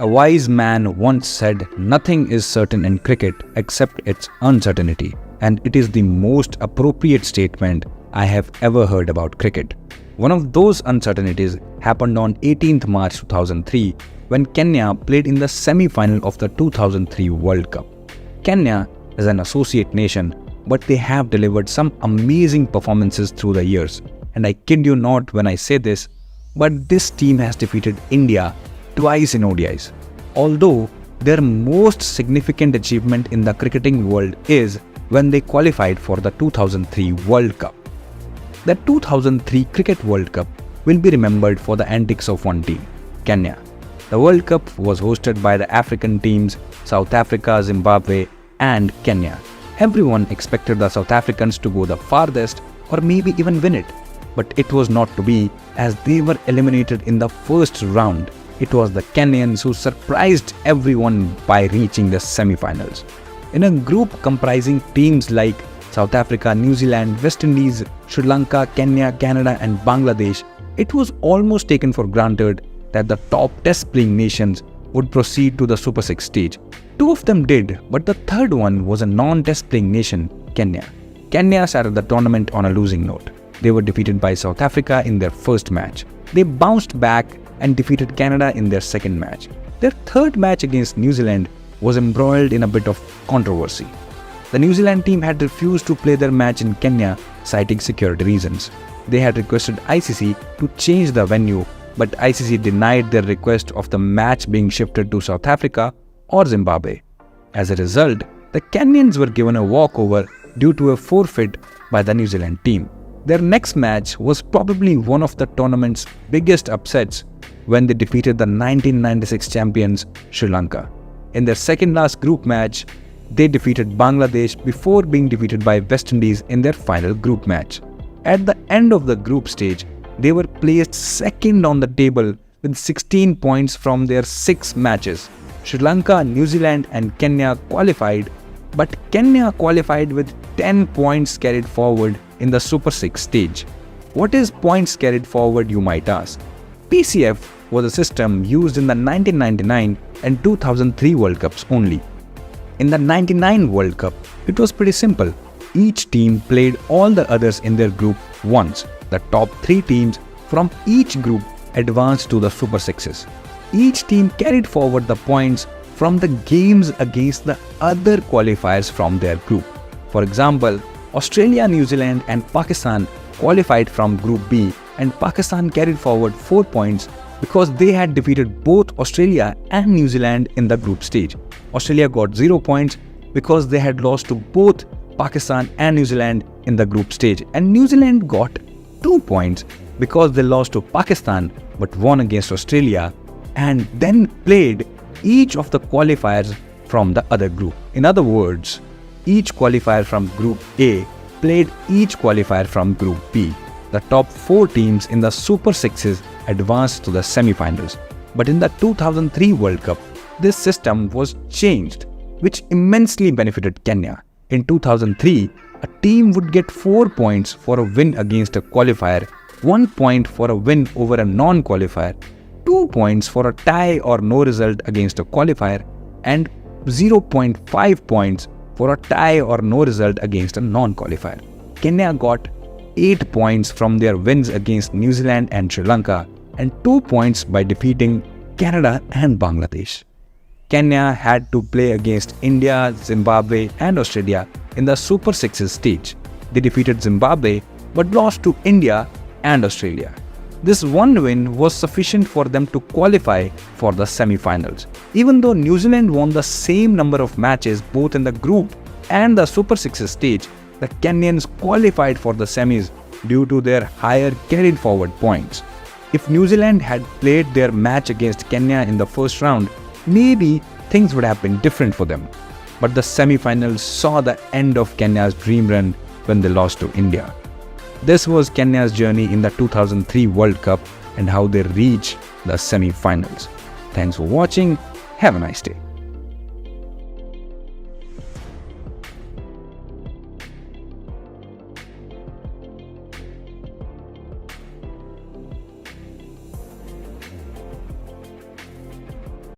A wise man once said, "Nothing is certain in cricket except its uncertainty," and it is the most appropriate statement I have ever heard about cricket. One of those uncertainties happened on 18th March 2003 when Kenya played in the semi-final of the 2003 World Cup. Kenya is an associate nation, but they have delivered some amazing performances through the years. And I kid you not when I say this, but this team has defeated India twice in ODIs. Although their most significant achievement in the cricketing world is when they qualified for the 2003 World Cup. The 2003 Cricket World Cup will be remembered for the antics of one team, Kenya. The World Cup was hosted by the African teams South Africa, Zimbabwe and Kenya. Everyone expected the South Africans to go the farthest or maybe even win it. But it was not to be, as they were eliminated in the first round. It was the Kenyans who surprised everyone by reaching the semi-finals. In a group comprising teams like South Africa, New Zealand, West Indies, Sri Lanka, Kenya, Canada and Bangladesh, it was almost taken for granted that the top test-playing nations would proceed to the Super 6 stage. Two of them did, but the third one was a non-test-playing nation, Kenya. Kenya started the tournament on a losing note. They were defeated by South Africa in their first match. They bounced back and defeated Canada in their second match. Their third match against New Zealand was embroiled in a bit of controversy. The New Zealand team had refused to play their match in Kenya, citing security reasons. They had requested ICC to change the venue, but ICC denied their request of the match being shifted to South Africa or Zimbabwe. As a result, the Kenyans were given a walkover due to a forfeit by the New Zealand team. Their next match was probably one of the tournament's biggest upsets when they defeated the 1996 champions Sri Lanka. In their second last group match, they defeated Bangladesh before being defeated by West Indies in their final group match. At the end of the group stage, they were placed second on the table with 16 points from their 6 matches. Sri Lanka, New Zealand and Kenya qualified, but Kenya qualified with 10 points carried forward in the Super 6 stage. What is points carried forward, you might ask? PCF was a system used in the 1999 and 2003 World Cups only. In the 99 World Cup, it was pretty simple. Each team played all the others in their group once. The top 3 teams from each group advanced to the Super 6s. Each team carried forward the points from the games against the other qualifiers from their group. For example, Australia, New Zealand and Pakistan qualified from Group B, and Pakistan carried forward 4 points because they had defeated both Australia and New Zealand in the group stage. Australia got 0 points because they had lost to both Pakistan and New Zealand in the group stage, and New Zealand got 2 points because they lost to Pakistan but won against Australia and then played each of the qualifiers from the other group. In other words, each qualifier from Group A played each qualifier from Group B. The top 4 teams in the Super 6s advanced to the semi-finals. But in the 2003 World Cup, this system was changed, which immensely benefited Kenya. In 2003, a team would get 4 points for a win against a qualifier, 1 point for a win over a non-qualifier, 2 points for a tie or no result against a qualifier, and 0.5 points for a tie or no result against a non-qualifier. Kenya got 8 points from their wins against New Zealand and Sri Lanka and 2 points by defeating Canada and Bangladesh. Kenya had to play against India, Zimbabwe and Australia in the Super 6s stage. They defeated Zimbabwe but lost to India and Australia. This one win was sufficient for them to qualify for the semi-finals. Even though New Zealand won the same number of matches both in the group and the Super 6s stage, the Kenyans qualified for the semis due to their higher carried forward points. If New Zealand had played their match against Kenya in the first round, maybe things would have been different for them. But the semi-finals saw the end of Kenya's dream run when they lost to India. This was Kenya's journey in the 2003 World Cup and how they reached the semi-finals. Thanks for watching. Have a nice day.